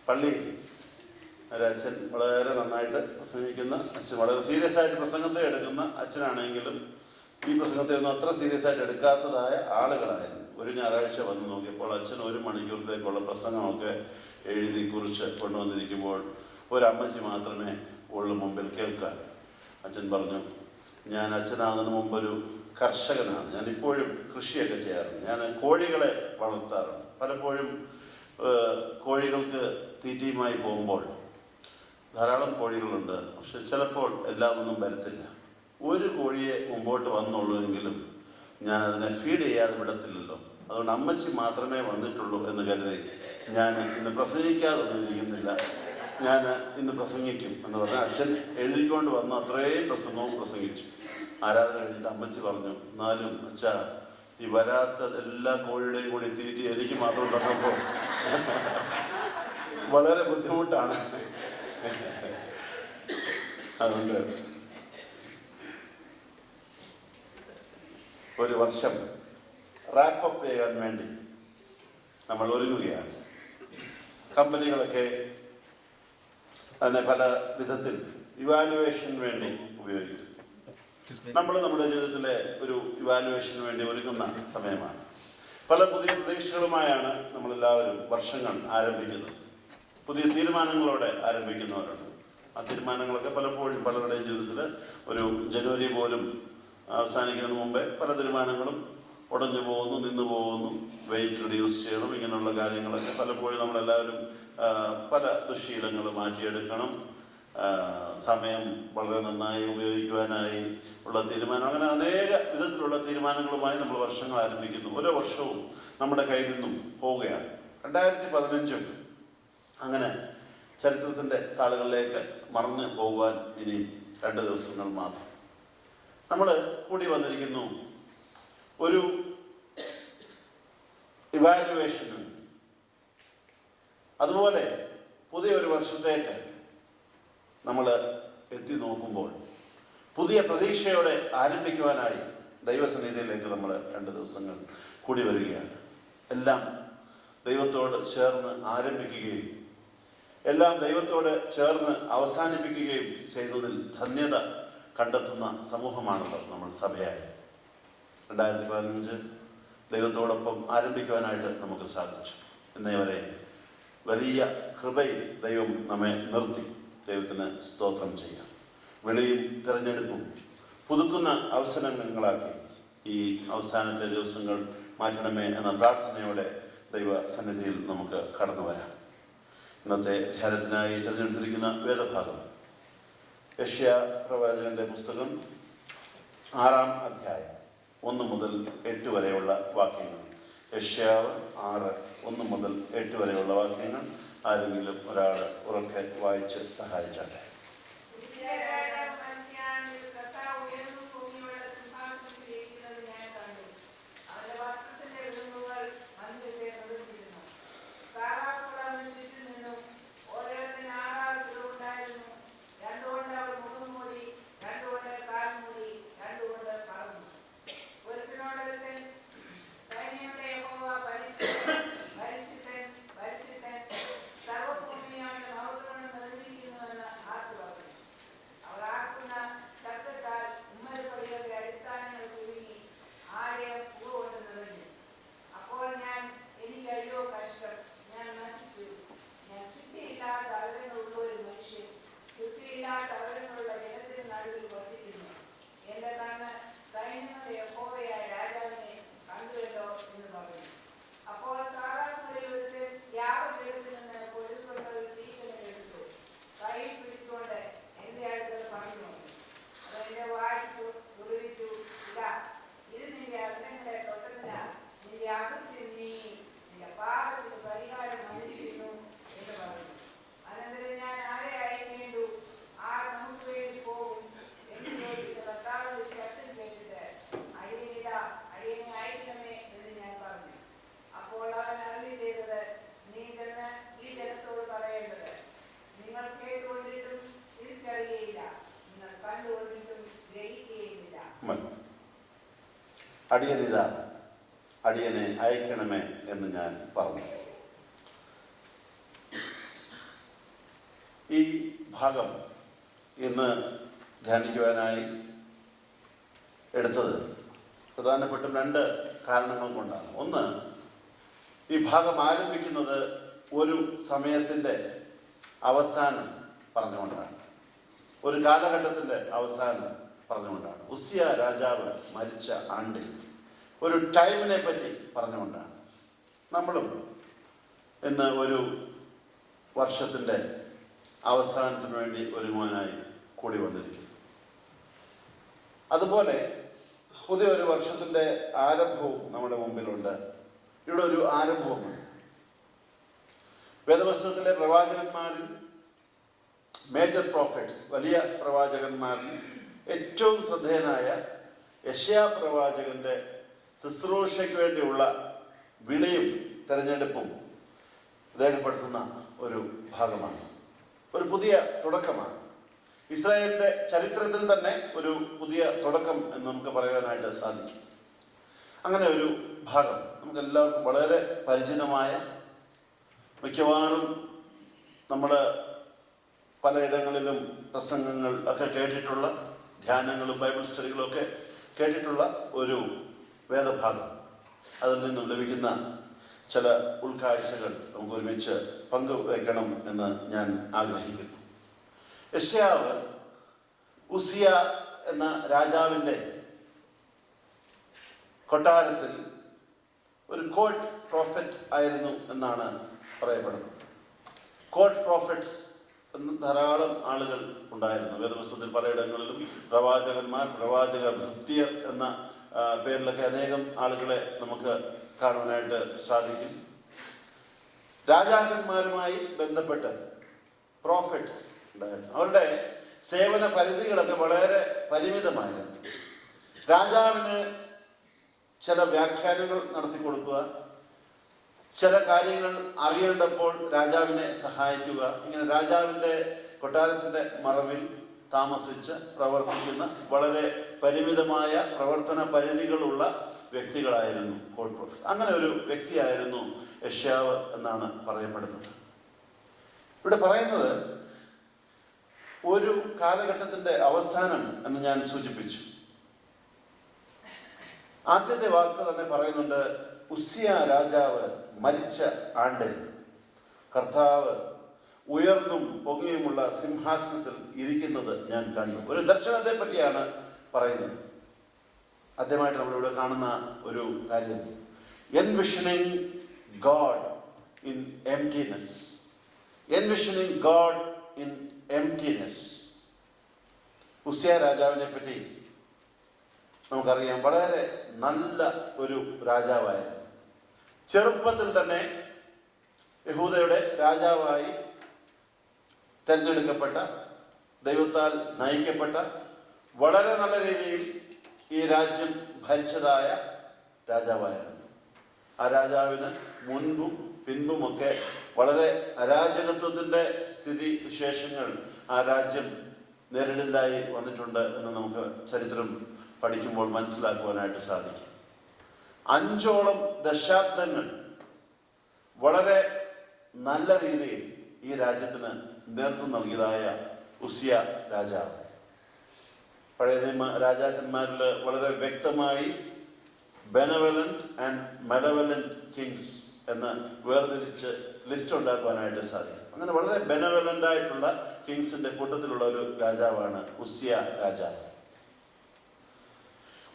പള്ളിയിൽ ഒരച്ഛൻ വളരെ നന്നായിട്ട് പ്രസംഗിക്കുന്ന അച്ഛൻ, വളരെ സീരിയസ് ആയിട്ട് പ്രസംഗത്തെ എടുക്കുന്ന അച്ഛനാണെങ്കിലും ഈ പ്രസംഗത്തെ ഒന്നും അത്ര സീരിയസ് ആയിട്ട് എടുക്കാത്തതായ ആളുകളായിരുന്നു. ഒരു ഞായറാഴ്ച വന്ന് നോക്കിയപ്പോൾ അച്ഛൻ 1 മണിക്കൂറത്തേക്കുള്ള പ്രസംഗമൊക്കെ എഴുതി കുറിച്ച് കൊണ്ടുവന്നിരിക്കുമ്പോൾ ഒരമ്മച്ചി മാത്രമേ ഉള്ളു മുമ്പിൽ കേൾക്കാൻ. അച്ഛൻ പറഞ്ഞു, ഞാൻ അച്ഛനാകുന്നതിന് മുമ്പൊരു കർഷകനാണ്, ഞാനിപ്പോഴും കൃഷിയൊക്കെ ചെയ്യാറുണ്ട്, ഞാൻ കോഴികളെ വളർത്താറുണ്ട്. പലപ്പോഴും കോഴികൾക്ക് തീറ്റയുമായി പോകുമ്പോൾ ധാരാളം കോഴികളുണ്ട്, പക്ഷെ ചിലപ്പോൾ എല്ലാം ഒന്നും വരത്തില്ല. ഒരു കോഴിയെ മുമ്പോട്ട് വന്നുള്ളൂവെങ്കിലും ഞാൻ അതിനെ ഫീഡ് ചെയ്യാതെ വിടത്തില്ലല്ലോ, അതുകൊണ്ട് അമ്മച്ചി മാത്രമേ വന്നിട്ടുള്ളൂ എന്ന് കരുതി ഞാൻ ഇന്ന് പ്രസംഗിക്കാതൊന്നും ഇരിക്കുന്നില്ല, ഞാൻ ഇന്ന് പ്രസംഗിക്കും എന്ന് പറഞ്ഞാൽ അച്ഛൻ എഴുതിക്കൊണ്ട് വന്ന അത്രയും പ്രസംഗവും പ്രസംഗിച്ചു. ആരാധന കഴിഞ്ഞിട്ട് അമ്മച്ചി പറഞ്ഞു, എന്നാലും അച്ഛാ ഈ വരാത്ത എല്ലാ കോഴിയുടെയും കൂടി തീറ്റി എനിക്ക് മാത്രം തന്നപ്പോൾ വളരെ ബുദ്ധിമുട്ടാണ്. അതുകൊണ്ട് ഒരു വർഷം റാപ്പപ്പ് ചെയ്യാൻ വേണ്ടി നമ്മൾ ഒരുങ്ങുകയാണ്. കമ്പനികളൊക്കെ അതിനെ പല വിധത്തിൽ ഇവാലുവേഷന് വേണ്ടി ഉപയോഗിക്കുന്നു. നമ്മൾ നമ്മുടെ ജീവിതത്തിലെ ഒരു ഇവാലുവേഷന് വേണ്ടി ഒരുങ്ങുന്ന സമയമാണ്. പല പുതിയ പ്രതീക്ഷകളുമായാണ് നമ്മളെല്ലാവരും വർഷങ്ങൾ ആരംഭിക്കുന്നത്. പുതിയ തീരുമാനങ്ങളോടെ ആരംഭിക്കുന്നവരുണ്ട്. ആ തീരുമാനങ്ങളൊക്കെ പലപ്പോഴും പലരുടെയും ജീവിതത്തിൽ ഒരു ജനുവരി പോലും അവസാനിക്കുന്നതിന് മുമ്പേ പല തീരുമാനങ്ങളും ഉടഞ്ഞു പോകുന്നു, നിന്നു പോകുന്നു. വെയിറ്റ് റിഡ്യൂസ് ചെയ്യണം, ഇങ്ങനെയുള്ള കാര്യങ്ങളൊക്കെ പലപ്പോഴും നമ്മളെല്ലാവരും പല ദുശ്ശീലങ്ങൾ മാറ്റിയെടുക്കണം, സമയം വളരെ നന്നായി ഉപയോഗിക്കുവാനായി ഉള്ള തീരുമാനം, അങ്ങനെ അനേക വിധത്തിലുള്ള തീരുമാനങ്ങളുമായി നമ്മൾ വർഷങ്ങൾ ആരംഭിക്കുന്നു. ഓരോ വർഷവും നമ്മുടെ കയ്യിൽ നിന്നും പോവുകയാണ്. 2015 അങ്ങനെ ചരിത്രത്തിൻ്റെ താളുകളിലേക്ക് മറന്നു പോകുവാൻ ഇനി 2 ദിവസങ്ങൾ മാത്രം. നമ്മൾ കൂടി വന്നിരിക്കുന്നു ഒരു ഇവാലുവേഷന്. അതുപോലെ പുതിയൊരു വർഷത്തേക്ക് നമ്മൾ എത്തി നോക്കുമ്പോൾ പുതിയ പ്രതീക്ഷയോടെ ആരംഭിക്കുവാനായി ദൈവസന്നിധിയിലേക്ക് നമ്മൾ 2 ദിവസങ്ങൾ കൂടി വരികയാണ്. എല്ലാം ദൈവത്തോട് ചേർന്ന് ആരംഭിക്കുകയും എല്ലാം ദൈവത്തോട് ചേർന്ന് അവസാനിപ്പിക്കുകയും ചെയ്യുന്നതിൽ ധന്യത കണ്ടെത്തുന്ന സമൂഹമാണല്ലോ നമ്മൾ സഭയായി. 2015 ദൈവത്തോടൊപ്പം ആരംഭിക്കുവാനായിട്ട് നമുക്ക് സാധിച്ചു. ഇന്നേ വരെ വലിയ കൃപയിൽ ദൈവം നമ്മെ നിർത്തി. ദൈവത്തിന് സ്തോത്രം ചെയ്യാം. വിളിയും തിരഞ്ഞെടുപ്പും പുതുക്കുന്ന അവസരങ്ങളാക്കി ഈ അവസാനത്തെ ദിവസങ്ങൾ മാറ്റണമേ എന്ന പ്രാർത്ഥനയോടെ ദൈവ സന്നിധിയിൽ നമുക്ക് കടന്നു വരാം. ഇന്നത്തെ ധ്യാനത്തിനായി തിരഞ്ഞെടുത്തിരിക്കുന്ന വേദഭാഗം യെശയ്യാ പ്രവാചകന്റെ പുസ്തകം 6-ാം അധ്യായം 1 മുതൽ 8 വരെയുള്ള വാക്യങ്ങൾ. യെശയ്യാവ് 6:1 മുതൽ 8 വരെയുള്ള വാക്യങ്ങൾ ആരെങ്കിലും ഒരാൾ ഉറക്കെ വായിച്ച് സഹായിച്ചാട്ടെ. അടിയനിതാ, അടിയനെ അയക്കണമേ എന്ന് ഞാൻ പറഞ്ഞു. ഈ ഭാഗം ഇന്ന് ധ്യാനിക്കുവാനായി എടുത്തത് പ്രധാനപ്പെട്ടും 2 കാരണങ്ങൾ കൊണ്ടാണ്. ഒന്ന്, ഈ ഭാഗം ആരംഭിക്കുന്നത് ഒരു സമയത്തിൻ്റെ അവസാനം പറഞ്ഞുകൊണ്ടാണ്, ഒരു കാലഘട്ടത്തിൻ്റെ അവസാനം പറഞ്ഞുകൊണ്ടാണ്. ഉസിയ രാജാവ് മരിച്ച ആണ്ടിൽ ഒരു ടൈമിനെ പറ്റി പറഞ്ഞുകൊണ്ടാണ്. നമ്മളും ഇന്ന് ഒരു വർഷത്തിൻ്റെ അവസാനത്തിന് വേണ്ടി ഒരുങ്ങുവാനായി കൂടി വന്നിരിക്കുന്നു. അതുപോലെ പുതിയൊരു വർഷത്തിൻ്റെ ആരംഭവും നമ്മുടെ മുമ്പിലുണ്ട്. ഇവിടെ ഒരു ആരംഭവുമുണ്ട്. വേദപുസ്തകത്തിലെ പ്രവാചകന്മാരിൽ മേജർ പ്രോഫറ്റ്സ്, വലിയ പ്രവാചകന്മാരിൽ ഏറ്റവും ശ്രദ്ധേയനായ യെശയ്യാ പ്രവാചകന്റെ ശുശ്രൂഷയ്ക്ക് വേണ്ടിയുള്ള വിളിയും തെരഞ്ഞെടുപ്പും രേഖപ്പെടുത്തുന്ന ഒരു ഭാഗമാണ്. ഒരു പുതിയ തുടക്കമാണ്. ഇസ്രായേലിൻ്റെ ചരിത്രത്തിൽ തന്നെ ഒരു പുതിയ തുടക്കം എന്ന് നമുക്ക് പറയാനായിട്ട് സാധിക്കും. അങ്ങനെ ഒരു ഭാഗം നമുക്കെല്ലാവർക്കും വളരെ പരിചിതമായ, മിക്കവാറും നമ്മൾ പലയിടങ്ങളിലും പ്രസംഗങ്ങൾ ഒക്കെ കേട്ടിട്ടുള്ള, ധ്യാനങ്ങളും ബൈബിൾ സ്റ്റഡികളും ഒക്കെ കേട്ടിട്ടുള്ള ഒരു വേദഭാഗം. അതിൽ നിന്നും ലഭിക്കുന്ന ചില ഉൾക്കാഴ്ചകൾ നമുക്ക് ഒരുമിച്ച് പങ്കുവയ്ക്കണം എന്ന് ഞാൻ ആഗ്രഹിക്കുന്നു. യെശയ്യാവ് ഉസിയ എന്ന രാജാവിൻ്റെ കൊട്ടാരത്തിൽ ഒരു കോർട്ട് പ്രോഫറ്റ് ആയിരുന്നു എന്നാണ് പറയപ്പെടുന്നത്. കോർട്ട് പ്രോഫറ്റ്സ് എന്ന് ധാരാളം ആളുകൾ ഉണ്ടായിരുന്നു. വേദപുസ്തകത്തിൽ പലയിടങ്ങളിലും പ്രവാചകന്മാർ, പ്രവാചക ഭൃത്യർ എന്ന പേരിലൊക്കെ അനേകം ആളുകളെ നമുക്ക് കാണുവാനായിട്ട് സാധിക്കും. രാജാക്കന്മാരുമായി ബന്ധപ്പെട്ട് പ്രോഫറ്റ്സ് ഉണ്ടായിരുന്നു. അവരുടെ സേവന പരിധികളൊക്കെ വളരെ പരിമിതമായിരുന്നു. രാജാവിന് ചില വ്യാഖ്യാനങ്ങൾ നടത്തി കൊടുക്കുക, ചില കാര്യങ്ങൾ അറിയേണ്ടപ്പോൾ രാജാവിനെ സഹായിക്കുക, ഇങ്ങനെ രാജാവിൻ്റെ കൊട്ടാരത്തിൻ്റെ മറവിൽ താമസിച്ച് പ്രവർത്തിക്കുന്ന വളരെ പരിമിതമായ പ്രവർത്തന പരിധികളുള്ള വ്യക്തികളായിരുന്നു കോർട്ട് പ്രോഫറ്റ്. അങ്ങനെ ഒരു വ്യക്തിയായിരുന്നു യെശയ്യാവ് എന്നാണ് പറയപ്പെടുന്നത്. ഇവിടെ പറയുന്നത് ഒരു കാലഘട്ടത്തിൻ്റെ അവസാനം എന്ന് ഞാൻ സൂചിപ്പിച്ചു. ആദ്യത്തെ വാക്ക് തന്നെ പറയുന്നുണ്ട്, ഉസിയ രാജാവ് മരിച്ച ആണ്ടിൽ കർത്താവ് ഉയർന്നും പൊങ്ങിയുമുള്ള സിംഹാസനത്തിൽ ഇരിക്കുന്നത് ഞാൻ കണ്ടു. ഒരു ദർശനത്തെ പറ്റിയാണ് പറയുന്നത്. ആദ്യമായിട്ട് നമ്മളിവിടെ കാണുന്ന ഒരു കാര്യം, എൻവിഷനിങ് God in emptiness. എൻവിഷനിങ് God in emptiness. Uzziah രാജാവിനെ പറ്റി നമുക്കറിയാം, വളരെ നല്ല ഒരു രാജാവായിരുന്നു. ചെറുപ്പത്തിൽ തന്നെ യഹൂദയുടെ രാജാവായി തിരഞ്ഞെടുക്കപ്പെട്ട, ദൈവത്താൽ നയിക്കപ്പെട്ട, വളരെ നല്ല രീതിയിൽ ഈ രാജ്യം ഭരിച്ചതായ രാജാവായിരുന്നു. ആ രാജാവിന് മുൻപും പിൻപുമൊക്കെ വളരെ അരാജകത്വത്തിൻ്റെ സ്ഥിതി വിശേഷങ്ങൾ ആ രാജ്യം നേരിടേണ്ടതായി വന്നിട്ടുണ്ട് എന്ന് നമുക്ക് ചരിത്രം പഠിക്കുമ്പോൾ മനസ്സിലാക്കുവാനായിട്ട് സാധിക്കും. 5ഓളം ദശാബ്ദങ്ങൾ വളരെ നല്ല രീതിയിൽ ഈ രാജ്യത്തിന് നേതൃത്വം നൽകിയതായ ഉസിയ രാജാവ്. പഴയ നിയമ രാജാക്കന്മാരിൽ വളരെ വ്യക്തമായി ബെനവലന്റ് ആൻഡ് മെലവലന്റ് കിങ്സ് എന്ന് വേർതിരിച്ച് ലിസ്റ്റ് ഉണ്ടാക്കുവാനായിട്ട് സാധിക്കും. അങ്ങനെ വളരെ ബെനവലന്റ് ആയിട്ടുള്ള കിങ്സിന്റെ കൂട്ടത്തിലുള്ള ഒരു രാജാവാണ് ഉസിയ രാജാവ്.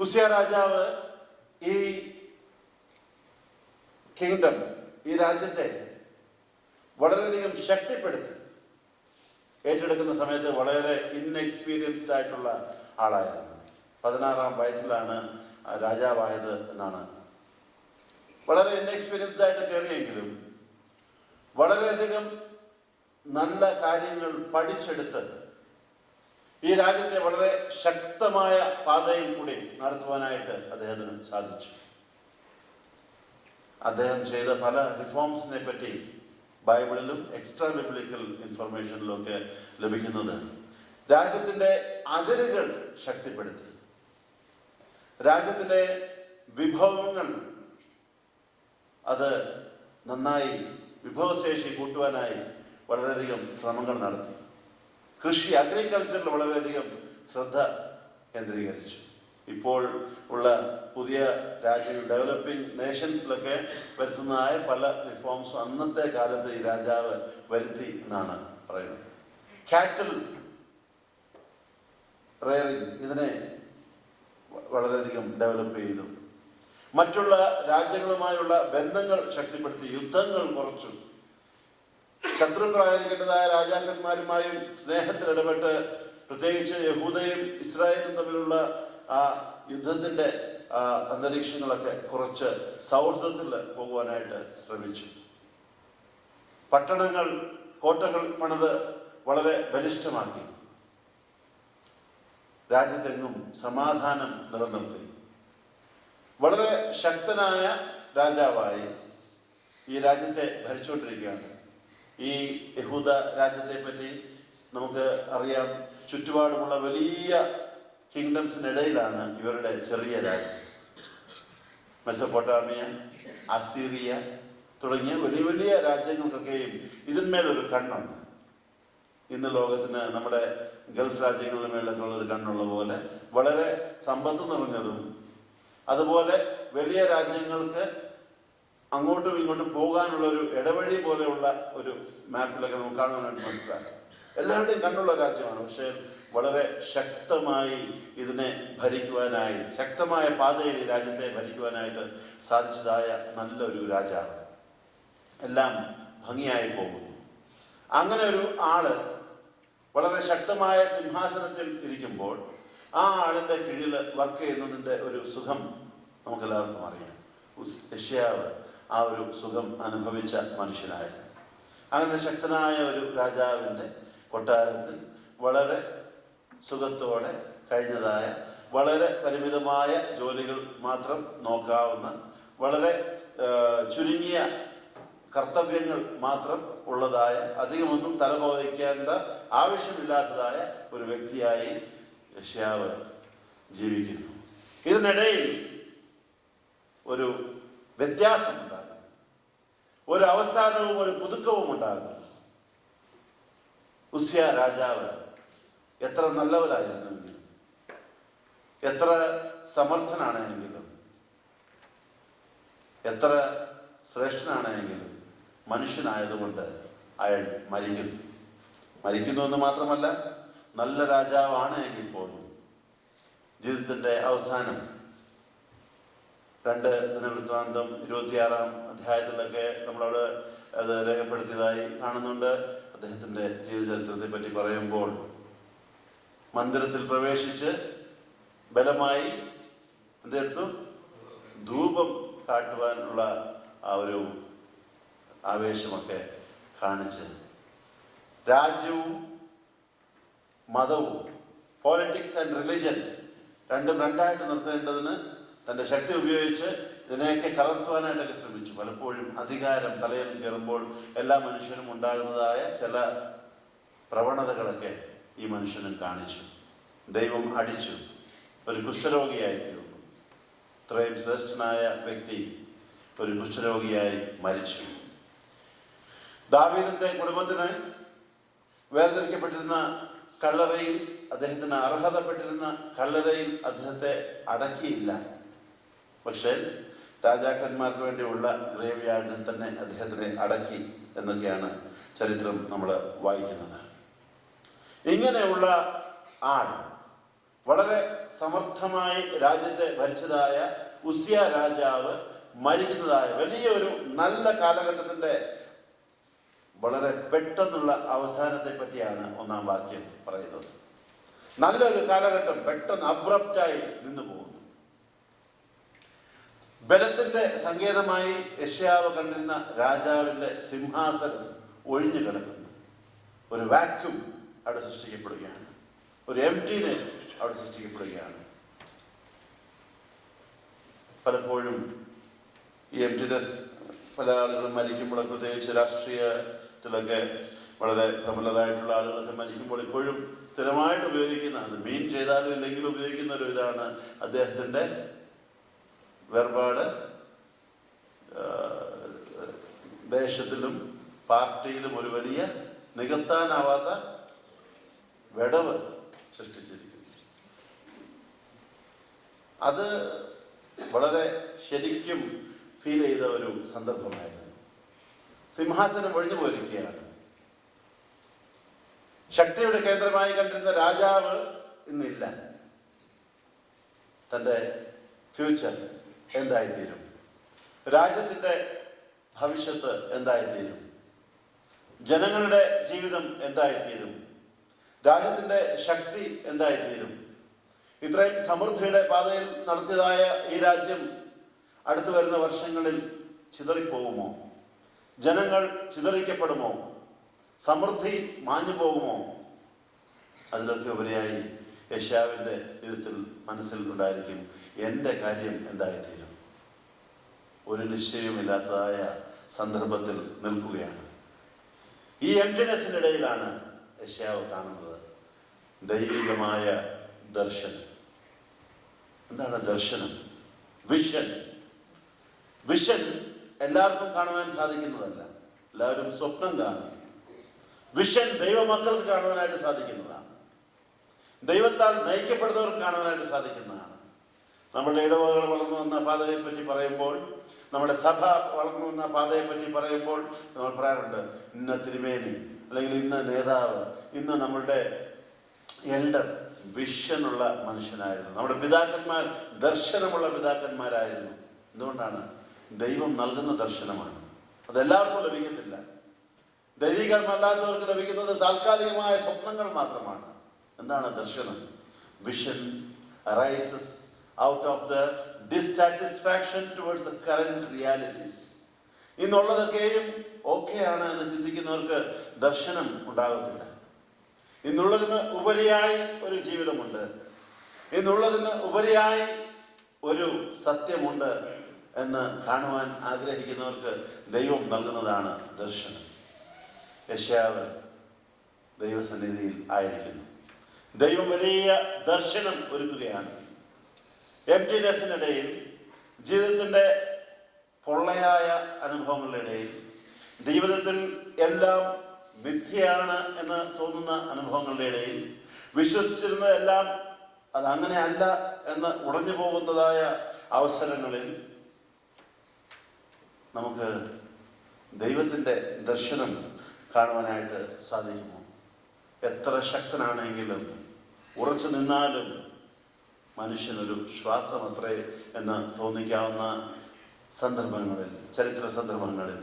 ഉസിയ രാജാവ് ഈ കിങ്ഡം, ഈ രാജ്യത്തെ വളരെയധികം ശക്തിപ്പെടുത്തി. ഏറ്റെടുക്കുന്ന സമയത്ത് വളരെ ഇൻഎക്സ്പീരിയൻസ്ഡ് ആയിട്ടുള്ള ആളായിരുന്നു. 16-ാം വയസ്സിലാണ് രാജാവായത് എന്നാണ്. വളരെ ഇൻഎക്സ്പീരിയൻസ്ഡ് ആയിട്ട് കയറിയെങ്കിലും വളരെയധികം നല്ല കാര്യങ്ങൾ പഠിച്ചെടുത്ത് ഈ രാജ്യത്തെ വളരെ ശക്തമായ പാതയിൽ കൂടി നടത്തുവാനായിട്ട് അദ്ദേഹത്തിന് സാധിച്ചു. അദ്ദേഹം ചെയ്ത പല റിഫോംസിനെ പറ്റി ബൈബിളിലും എക്സ്ട്രാ ബിബ്ലിക്കൽ ഇൻഫർമേഷനിലും ഒക്കെ ലഭിക്കുന്നത് രാജ്യത്തിൻ്റെ അതിരുകൾ ശക്തിപ്പെടുത്തി, രാജ്യത്തിലെ വിഭവങ്ങൾ അത് നന്നായി വിഭവശേഷി കൂട്ടുവാനായി വളരെയധികം ശ്രമങ്ങൾ നടത്തി. കൃഷി, അഗ്രികൾച്ചറിൽ വളരെയധികം ശ്രദ്ധ കേന്ദ്രീകരിച്ചു. ഇപ്പോൾ ഉള്ള പുതിയ രാജ്യങ്ങൾ, ഡെവലപ്പിംഗ് നേഷൻസിലൊക്കെ വരുത്തുന്നതായ പല റിഫോംസും അന്നത്തെ കാലത്ത് ഈ രാജാവ് വരുത്തി എന്നാണ് പറയുന്നത്. കാറ്റൽ റെയറിങ് ഇതിനെ വളരെയധികം ഡെവലപ്പ് ചെയ്തു. മറ്റുള്ള രാജ്യങ്ങളുമായുള്ള ബന്ധങ്ങൾ ശക്തിപ്പെടുത്തി, യുദ്ധങ്ങൾ കുറച്ചു. ശത്രുക്കളായിരിക്കേണ്ടതായ രാജാക്കന്മാരുമായും സ്നേഹത്തിലിടപെട്ട്, പ്രത്യേകിച്ച് യഹൂദയും ഇസ്രായേലും തമ്മിലുള്ള ആ യുദ്ധത്തിൻ്റെ അന്തരീക്ഷങ്ങളൊക്കെ കുറച്ച് സൗഹൃദത്തിൽ പോകുവാനായിട്ട് ശ്രമിച്ചു. പട്ടണങ്ങൾ, കോട്ടകൾ പണിത് വളരെ ബലിഷ്ഠമാക്കി. രാജ്യത്തെങ്ങും സമാധാനം നിലനിർത്തി. വളരെ ശക്തനായ രാജാവായി ഈ രാജ്യത്തെ ഭരിച്ചുകൊണ്ടിരിക്കുകയാണ്. ഈ യഹൂദ രാജ്യത്തെ പറ്റി നമുക്ക് അറിയാം. ചുറ്റുപാടുമുള്ള വലിയ കിങ്ഡംസിനിടയിലാണ് ഇവരുടെ ചെറിയ രാജ്യം. മെസപ്പൊട്ടാമിയ, അസീറിയ തുടങ്ങിയ വലിയ വലിയ രാജ്യങ്ങൾക്കൊക്കെയും ഇതിന്മേലൊരു കണ്ണുണ്ട്. ഇന്ന് ലോകത്തിന് നമ്മുടെ ഗൾഫ് രാജ്യങ്ങളുടെ മേലൊക്കെ ഉള്ളൊരു കണ്ണുള്ള പോലെ വളരെ സമ്പത്ത് നിറഞ്ഞതും, അതുപോലെ വലിയ രാജ്യങ്ങൾക്ക് അങ്ങോട്ടും ഇങ്ങോട്ടും പോകാനുള്ളൊരു ഇടവഴി പോലെയുള്ള ഒരു മാപ്പിലൊക്കെ നമുക്ക് കാണുവാനായിട്ട് മനസ്സിലാക്കാം. എല്ലാവരുടെയും കണ്ണുള്ള രാജ്യമാണ്. പക്ഷേ വളരെ ശക്തമായി ഇതിനെ ഭരിക്കുവാനായി, ശക്തമായ പാതയിൽ ഈ രാജ്യത്തെ ഭരിക്കുവാനായിട്ട് സാധിച്ചതായ നല്ലൊരു രാജാവ്. എല്ലാം ഭംഗിയായി പോകുന്നു. അങ്ങനെ ഒരു ആള് വളരെ ശക്തമായ സിംഹാസനത്തിൽ ഇരിക്കുമ്പോൾ ആ ആളിൻ്റെ കീഴിൽ വർക്ക് ചെയ്യുന്നതിൻ്റെ ഒരു സുഖം നമുക്കെല്ലാവർക്കും അറിയാം. യെശയ്യാവ് ആ ഒരു സുഖം അനുഭവിച്ച മനുഷ്യനായിരുന്നു. അങ്ങനെ ശക്തനായ ഒരു രാജാവിൻ്റെ കൊട്ടാരത്തിൽ വളരെ സുഖത്തോടെ കഴിഞ്ഞതായ, വളരെ പരിമിതമായ ജോലികൾ മാത്രം നോക്കാവുന്ന, വളരെ ചുരുങ്ങിയ കർത്തവ്യങ്ങൾ മാത്രം ഉള്ളതായ, അധികമൊന്നും തലപോയിക്കേണ്ട ആവശ്യമില്ലാത്തതായ ഒരു വ്യക്തിയായി യെശയ്യാവ് ജീവിക്കുന്നു. ഇതിനിടയിൽ ഒരു വ്യത്യാസം ഉണ്ടാകും, ഒരു അവസാനവും ഒരു പുതുക്കവും ഉണ്ടാകും. ഉസ്യ രാജാവ് എത്ര നല്ലവരായിരുന്നെങ്കിലും, എത്ര സമർത്ഥനാണെങ്കിലും, എത്ര ശ്രേഷ്ഠനാണെങ്കിലും മനുഷ്യനായതുകൊണ്ട് അയാൾ മരിക്കുന്നു എന്ന് മാത്രമല്ല, നല്ല രാജാവാണ് എങ്കിൽ പോലും ജീവിതത്തിൻ്റെ അവസാനം 2 ദിനവൃത്താന്തം 26-ാം അധ്യായത്തിലൊക്കെ നമ്മളവിടെ അത് രേഖപ്പെടുത്തിയതായി കാണുന്നുണ്ട്. അദ്ദേഹത്തിൻ്റെ ജീവചരിത്രത്തെ പറ്റി പറയുമ്പോൾ മന്ദിരത്തിൽ പ്രവേശിച്ച് ബലമായി എന്തെടുത്തു? ധൂപം കാട്ടുവാനുള്ള ആ ഒരു ആവേശമൊക്കെ കാണിച്ച് രാജ്യവും മതവും, പോളിറ്റിക്സ് ആൻഡ് റിലിജൻ രണ്ടും രണ്ടായിട്ട് നിർത്തേണ്ടതിന് തൻ്റെ ശക്തി ഉപയോഗിച്ച് ഇതിനെയൊക്കെ കലർത്തുവാനായിട്ടൊക്കെ ശ്രമിച്ചു. പലപ്പോഴും അധികാരം തലയിൽ കയറുമ്പോൾ എല്ലാ മനുഷ്യനും ഉണ്ടാകുന്നതായ ചില പ്രവണതകളൊക്കെ ഈ മനുഷ്യനും കാണിച്ചു. ദൈവം അടിച്ചു, ഒരു കുഷ്ഠരോഗിയായിത്തീർന്നു. ഇത്രയും ശ്രേഷ്ഠനായ വ്യക്തി ഒരു കുഷ്ഠരോഗിയായി മരിച്ചു. ദാവീദിന്റെ കുടുംബത്തിന് വേർതിരിക്കപ്പെട്ടിരുന്ന കല്ലറയിൽ, അദ്ദേഹത്തിന് അർഹതപ്പെട്ടിരുന്ന കല്ലറയിൽ അദ്ദേഹത്തെ അടക്കിയില്ല. പക്ഷേ രാജാക്കന്മാർക്ക് വേണ്ടിയുള്ള ഗ്രേവ് യാർഡിൽ തന്നെ അദ്ദേഹത്തിനെ അടക്കി എന്നൊക്കെയാണ് ചരിത്രം നമ്മൾ വായിക്കുന്നത്. ഇങ്ങനെയുള്ള ആൾ വളരെ സമർത്ഥമായി രാജ്യത്തെ ഭരിച്ചതായ ഉസ്യ രാജാവ് മരിക്കുന്നതായ വലിയൊരു നല്ല കാലഘട്ടത്തിൻ്റെ വളരെ പെട്ടെന്നുള്ള അവസാനത്തെ പറ്റിയാണ് 1-ാം വാക്യം പറയുന്നത്. നല്ലൊരു കാലഘട്ടം പെട്ടെന്ന് അബ്രപ്റ്റായി നിന്നു പോകുന്നു. ബലത്തിന്റെ സങ്കേതമായി യെശയ്യാവ് കണ്ടിരുന്ന രാജാവിൻ്റെ സിംഹാസനം ഒഴിഞ്ഞു കിടക്കുന്നു. ഒരു വാക്യൂം അവിടെ സൃഷ്ടിക്കപ്പെടുകയാണ്. ഒരു എംപ്റ്റിനെസ് അവിടെ സൃഷ്ടിക്കപ്പെടുകയാണ്. പലപ്പോഴും ഈ എംപ്റ്റിനെസ് പല ആളുകളും മരിക്കുമ്പോഴൊക്കെ, പ്രത്യേകിച്ച് രാഷ്ട്രീയത്തിലൊക്കെ വളരെ പ്രബലരായിട്ടുള്ള ആളുകളൊക്കെ മരിക്കുമ്പോൾ ഇപ്പോഴും സ്ഥിരമായിട്ട് ഉപയോഗിക്കുന്ന, അത് മീൻ ചെയ്താലും ഇല്ലെങ്കിലും ഉപയോഗിക്കുന്ന ഒരു ഇതാണ് അദ്ദേഹത്തിൻ്റെ വേർപാട് ദേശത്തിലും പാർട്ടിയിലും ഒരു വലിയ നികത്താനാവാത്ത വിടവ് സൃഷ്ടിച്ചിരിക്കുന്നു. അത് വളരെ ശരിക്കും ഫീൽ ചെയ്ത ഒരു സന്ദർഭമായിരുന്നു. സിംഹാസനം ഒഴിഞ്ഞു പോയിരിക്കുകയാണ്. ശക്തിയുടെ കേന്ദ്രമായി കണ്ടിരുന്ന രാജാവ് ഇന്നില്ല. തൻ്റെ ഫ്യൂച്ചർ എന്തായിത്തീരും? രാജ്യത്തിൻ്റെ ഭവിഷ്യത്ത് എന്തായിത്തീരും? ജനങ്ങളുടെ ജീവിതം എന്തായിത്തീരും? രാജ്യത്തിൻ്റെ ശക്തി എന്തായിത്തീരും? ഇത്രയും സമൃദ്ധിയുടെ പാതയിൽ നടത്തിയതായ ഈ രാജ്യം അടുത്തു വരുന്ന വർഷങ്ങളിൽ ചിതറിപ്പോകുമോ? ജനങ്ങൾ ചിതറിക്കപ്പെടുമോ? സമൃദ്ധി മാഞ്ഞു പോകുമോ? അതിലൊക്കെ ഉപരിയായി യെശയ്യാവിൻ്റെ ജീവിതത്തിൽ മനസ്സിൽ ഉണ്ടായിരിക്കും, എൻ്റെ കാര്യം എന്തായിത്തീരും? ഒരു നിശ്ചയവുമില്ലാത്തതായ സന്ദർഭത്തിൽ നിൽക്കുകയാണ്. ഈ എംപ്റ്റിനെസ്സിനിടയിലാണ് യെശയ്യാവ് കാണുന്നത് ദൈവികമായ ദർശനം. എന്താണ് ദർശനം? വിഷൻ. വിഷൻ എല്ലാവർക്കും കാണുവാൻ സാധിക്കുന്നതല്ല. എല്ലാവരും സ്വപ്നം കാണും. വിഷൻ ദൈവമക്കൾക്ക് കാണുവാനായിട്ട് സാധിക്കുന്നതാണ്. ദൈവത്താൽ നയിക്കപ്പെടുന്നവർക്ക് കാണുവാനായിട്ട് സാധിക്കുന്നതാണ്. നമ്മുടെ ഇടവകകൾ വളർന്നു വന്ന പാതയെപ്പറ്റി പറയുമ്പോൾ, നമ്മുടെ സഭ വളർന്നു വന്ന പാതയെപ്പറ്റി പറയുമ്പോൾ നമ്മൾ പറയാറുണ്ട്, ഇന്ന തിരുമേനി അല്ലെങ്കിൽ ഇന്ന നേതാവ്, ഇന്ന് നമ്മളുടെ എൽഡർ വിഷനുള്ള മനുഷ്യനായിരുന്നു. നമ്മുടെ പിതാക്കന്മാർ ദർശനമുള്ള പിതാക്കന്മാരായിരുന്നു. എന്തുകൊണ്ടാണ്? ദൈവം നൽകുന്ന ദർശനമാണ്. അതെല്ലാവർക്കും ലഭിക്കത്തില്ല. ദൈവികമല്ലാത്തവർക്ക് ലഭിക്കുന്നത് താൽക്കാലികമായ സ്വപ്നങ്ങൾ മാത്രമാണ്. എന്താണ് ദർശനം? Vision arises out of the dissatisfaction towards the current realities. ഇന്നുള്ളതൊക്കെയും ഓക്കെയാണ് എന്ന് ചിന്തിക്കുന്നവർക്ക് ദർശനം ഉണ്ടാകത്തില്ല. ഇന്നുള്ളതിന് ഉപരിയായി ഒരു ജീവിതമുണ്ട്. ഇന്നുള്ളതിന് ഉപരിയായി ഒരു സത്യമുണ്ട് എന്ന് കാണുവാൻ ആഗ്രഹിക്കുന്നവർക്ക് ദൈവം നൽകുന്നതാണ് ദർശനം. യെശയ്യാവ് ദൈവസന്നിധിയിൽ ആയിരിക്കുന്നു. ദൈവം വലിയ ദർശനം ഒരുക്കുകയാണ്. എംപ്റ്റിനെസ്സിനിടയിൽ, ജീവിതത്തിൻ്റെ പൊള്ളയായ അനുഭവങ്ങളുടെ ഇടയിൽ, ജീവിതത്തിൽ എല്ലാം മിഥ്യയാണ് എന്ന് തോന്നുന്ന അനുഭവങ്ങളുടെ ഇടയിൽ, വിശ്വസിച്ചിരുന്നതെല്ലാം അതങ്ങനെ അല്ല എന്ന് ഉടഞ്ഞു പോകുന്നതായ അവസരങ്ങളിൽ നമുക്ക് ദൈവത്തിൻ്റെ ദർശനം കാണുവാനായിട്ട് സാധിക്കുമോ? എത്ര ശക്തനാണെങ്കിലും ഉറച്ചു നിന്നാലും മനുഷ്യനൊരു ശ്വാസമത്രേ എന്ന് തോന്നിക്കാവുന്ന സന്ദർഭങ്ങളിൽ, ചരിത്ര സന്ദർഭങ്ങളിൽ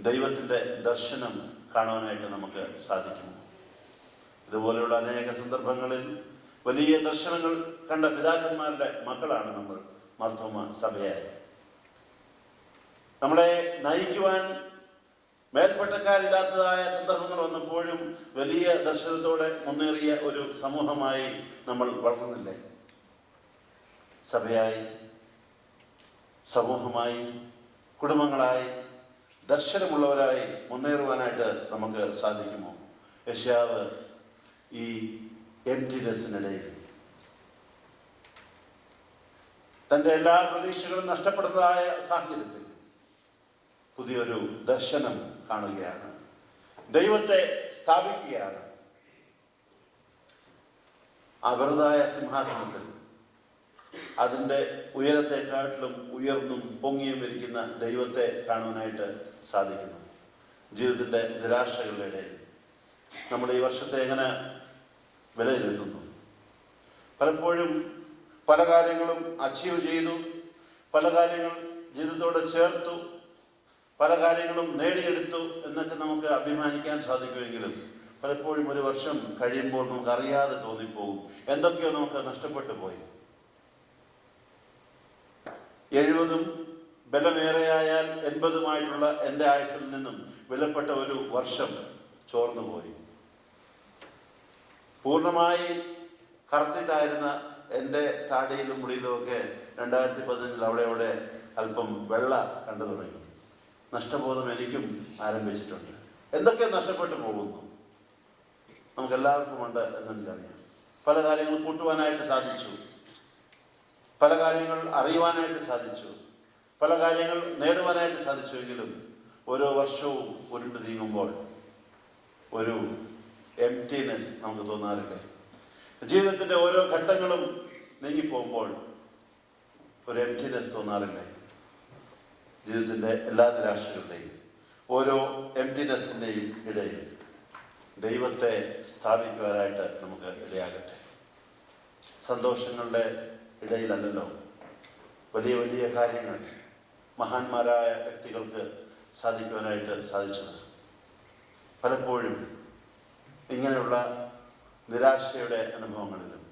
ദൈവത്തിൻ്റെ ദർശനം കാണുവാനായിട്ട് നമുക്ക് സാധിക്കുമോ? ഇതുപോലെയുള്ള അനേക സന്ദർഭങ്ങളിൽ വലിയ ദർശനങ്ങൾ കണ്ട പിതാക്കന്മാരുടെ മക്കളാണ് നമ്മൾ മാർത്തോമ സഭയായി. നമ്മളെ നയിക്കുവാൻ മേൽപ്പട്ടക്കാരില്ലാത്തതായ സന്ദർഭങ്ങൾ വന്നപ്പോഴും വലിയ ദർശനത്തോടെ മുന്നേറിയ ഒരു സമൂഹമായി നമ്മൾ വളർന്നില്ലേ? സഭയായി, സമൂഹമായി, കുടുംബങ്ങളായി, ദർശനമുള്ളവരായി മുന്നേറുവാനായിട്ട് നമുക്ക് സാധിക്കുമോ? യെശയ്യാവ് ഈ എംപ്റ്റിനെസ്സിനിടയിൽ തൻ്റെ എല്ലാ പ്രതീക്ഷകളും നഷ്ടപ്പെടുന്നതായ സാഹചര്യത്തിൽ പുതിയൊരു ദർശനം കാണുകയാണ്. ദൈവത്തെ സ്ഥാപിക്കുകയാണ്. ആ വെറുതായ സിംഹാസനത്തിൽ അതിൻ്റെ ഉയരത്തെക്കാട്ടിലും ഉയർന്നും പൊങ്ങിയും ഇരിക്കുന്ന ദൈവത്തെ കാണുവാനായിട്ട് സാധിക്കുന്നു. ജീവിതത്തിൻ്റെ നിരാശകളുടെ ഇടയിൽ നമ്മൾ ഈ വർഷത്തെ എങ്ങനെ വിലയിരുത്തുന്നു? പലപ്പോഴും പല കാര്യങ്ങളും അച്ചീവ് ചെയ്തു, പല കാര്യങ്ങൾ ജീവിതത്തോട് ചേർത്തു, പല കാര്യങ്ങളും നേടിയെടുത്തു എന്നൊക്കെ നമുക്ക് അഭിമാനിക്കാൻ സാധിക്കുമെങ്കിലും പലപ്പോഴും ഒരു വർഷം കഴിയുമ്പോൾ നമുക്ക് അറിയാതെ തോന്നിപ്പോകും എന്തൊക്കെയോ നമുക്ക് നഷ്ടപ്പെട്ടു പോയി. 70 ബലമേറെയായാൽ 80 എൻ്റെ ആയുസ്സിൽ നിന്നും വിലപ്പെട്ട ഒരു വർഷം ചോർന്നുപോയി. പൂർണ്ണമായി കറുത്തിട്ടായിരുന്ന എൻ്റെ താടിയിലും മുടിയിലുമൊക്കെ 2015 അവിടെ അല്പം വെള്ള കണ്ടു തുടങ്ങി. നഷ്ടബോധം എനിക്കും ആരംഭിച്ചിട്ടുണ്ട്. എന്തൊക്കെ നഷ്ടപ്പെട്ടു പോകുന്നു നമുക്കെല്ലാവർക്കും ഉണ്ട് എന്നെനിക്കറിയാം. പല കാര്യങ്ങൾ കൂട്ടുവാനായിട്ട് സാധിച്ചു, പല കാര്യങ്ങൾ അറിയുവാനായിട്ട് സാധിച്ചു, പല കാര്യങ്ങൾ നേടുവാനായിട്ട് സാധിച്ചുവെങ്കിലും ഓരോ വർഷവും ഉരുണ്ടു നീങ്ങുമ്പോൾ ഒരു എംപ്റ്റിനെസ് നമുക്ക് തോന്നാറില്ലേ? ജീവിതത്തിൻ്റെ ഓരോ ഘട്ടങ്ങളും നീങ്ങിപ്പോകുമ്പോൾ ഒരു എംപ്റ്റിനെസ് തോന്നാറില്ലേ? ജീവിതത്തിൻ്റെ എല്ലാ നിരാശകളുടെയും ഓരോ എംപ്റ്റിനെസ്സിൻ്റെയും ഇടയിൽ ദൈവത്തെ സ്ഥാപിക്കുവാനായിട്ട് നമുക്ക് ഇടയാകട്ടെ. സന്തോഷങ്ങളുടെ ഇടയിലല്ലല്ലോ വലിയ വലിയ കാര്യങ്ങൾ മഹാന്മാരായ വ്യക്തികൾക്ക് സാധിക്കുവാനായിട്ട് സാധിച്ചത്. പലപ്പോഴും ഇങ്ങനെയുള്ള നിരാശയുടെ അനുഭവങ്ങളിലും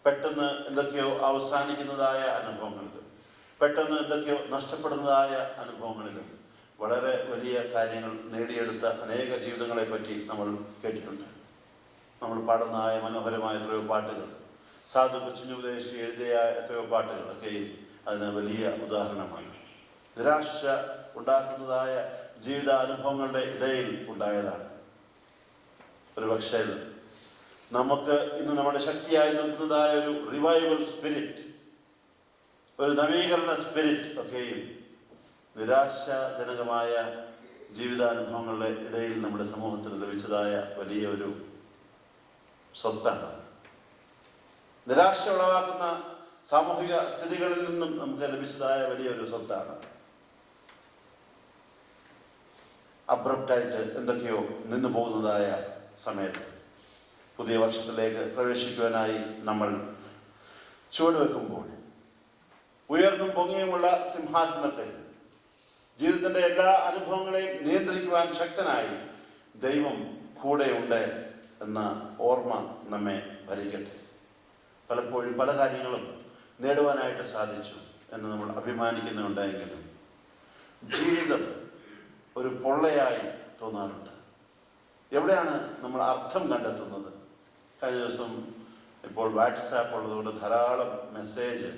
പെട്ടെന്ന് എന്തൊക്കെയോ അവസാനിക്കുന്നതായ അനുഭവങ്ങളിലും പെട്ടെന്ന് എന്തൊക്കെയോ നഷ്ടപ്പെടുന്നതായ അനുഭവങ്ങളിലും വളരെ വലിയ കാര്യങ്ങൾ നേടിയെടുത്ത അനേക ജീവിതങ്ങളെ പറ്റി നമ്മൾ കേട്ടിട്ടുണ്ട്. നമ്മൾ പാടുന്നതായ മനോഹരമായ എത്രയോ പാട്ടുകൾ, സാധു കൊച്ചുഞ്ഞുപദേശി എഴുതിയ എത്രയോ പാട്ടുകൾ ഒക്കെയും അതിന് വലിയ ഉദാഹരണമാണ്. നിരാശ ഉണ്ടാക്കുന്നതായ ജീവിതാനുഭവങ്ങളുടെ ഇടയിൽ ഉണ്ടായതാണ്. ഒരു പക്ഷേ നമുക്ക് ഇന്ന് നമ്മുടെ ശക്തിയായി നിൽക്കുന്നതായ ഒരു റിവൈവൽ സ്പിരിറ്റ്, ഒരു നവീകരണ സ്പിരിറ്റ് ഒക്കെയും നിരാശാജനകമായ ജീവിതാനുഭവങ്ങളുടെ ഇടയിൽ നമ്മുടെ സമൂഹത്തിന് ലഭിച്ചതായ വലിയ ഒരു സ്വത്താണ്. നിരാശ ഉളവാക്കുന്ന സാമൂഹിക സ്ഥിതികളിൽ നിന്നും നമുക്ക് ലഭിച്ചതായ വലിയൊരു സ്വത്താണ്. അബ്രപ്റ്റായിട്ട് എന്തൊക്കെയോ നിന്നു പോകുന്നതായ സമയത്ത് പുതിയ വർഷത്തിലേക്ക് പ്രവേശിക്കുവാനായി നമ്മൾ ചുവടുവെക്കുമ്പോൾ ഉയർന്നും പൊങ്ങിയുമുള്ള സിംഹാസനത്തിൽ ജീവിതത്തിൻ്റെ എല്ലാ അനുഭവങ്ങളെയും നിയന്ത്രിക്കുവാൻ ശക്തനായി ദൈവം കൂടെയുണ്ട് എന്ന ഓർമ്മ നമ്മെ ഭരിക്കട്ടെ. പലപ്പോഴും പല കാര്യങ്ങളും നേടുവാനായിട്ട് സാധിച്ചു എന്ന് നമ്മൾ അഭിമാനിക്കുന്നുണ്ടെങ്കിലും ജീവിതം ഒരു പൊള്ളയായി തോന്നാറുണ്ട്. എവിടെയാണ് നമ്മൾ അർത്ഥം കണ്ടെത്തുന്നത്? കഴിഞ്ഞ ദിവസം ഇപ്പോൾ വാട്സാപ്പ് ഉള്ളതുകൊണ്ട് ധാരാളം മെസ്സേജ്,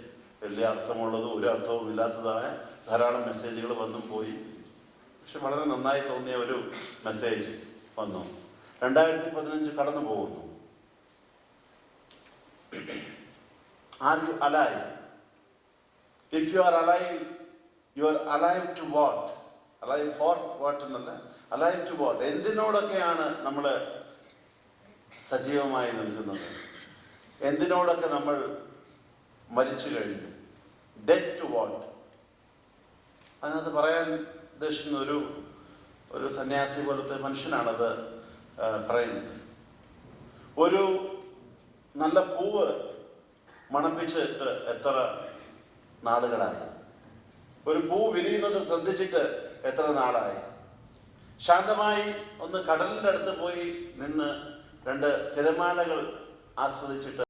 വലിയ അർത്ഥമുള്ളതും ഒരു അർത്ഥവും ഇല്ലാത്തതായ ധാരാളം മെസ്സേജുകൾ വന്നും പോയി. പക്ഷെ വളരെ നന്നായി തോന്നിയ ഒരു മെസ്സേജ് വന്നു. 2015 കടന്നു പോകുന്നു. Are you alive? If you are alive, you are alive to what? Alive for what എന്നല്ല, alive to what? എന്തിനോടൊക്കെയാണ് നമ്മൾ സജീവമായി നിൽക്കുന്നത്? എന്തിനോടൊക്കെ നമ്മൾ മരിച്ചു കഴിഞ്ഞു? Dead to what? അതിനകത്ത് പറയാൻ ഉദ്ദേശിക്കുന്ന ഒരു സന്യാസി പോലത്തെ മനുഷ്യനാണത് പറയുന്നത്. ഒരു നല്ല പൂവ് മണപ്പിച്ചിട്ട് എത്ര നാളുകളായി? ഒരു പൂ വിരിയുന്നത് ശ്രദ്ധിച്ചിട്ട് എത്ര നാളായി? ശാന്തമായി ഒന്ന് കടലിൻ്റെ അടുത്ത് പോയി നിന്ന് 2 തിരമാലകൾ ആസ്വദിച്ചിട്ട്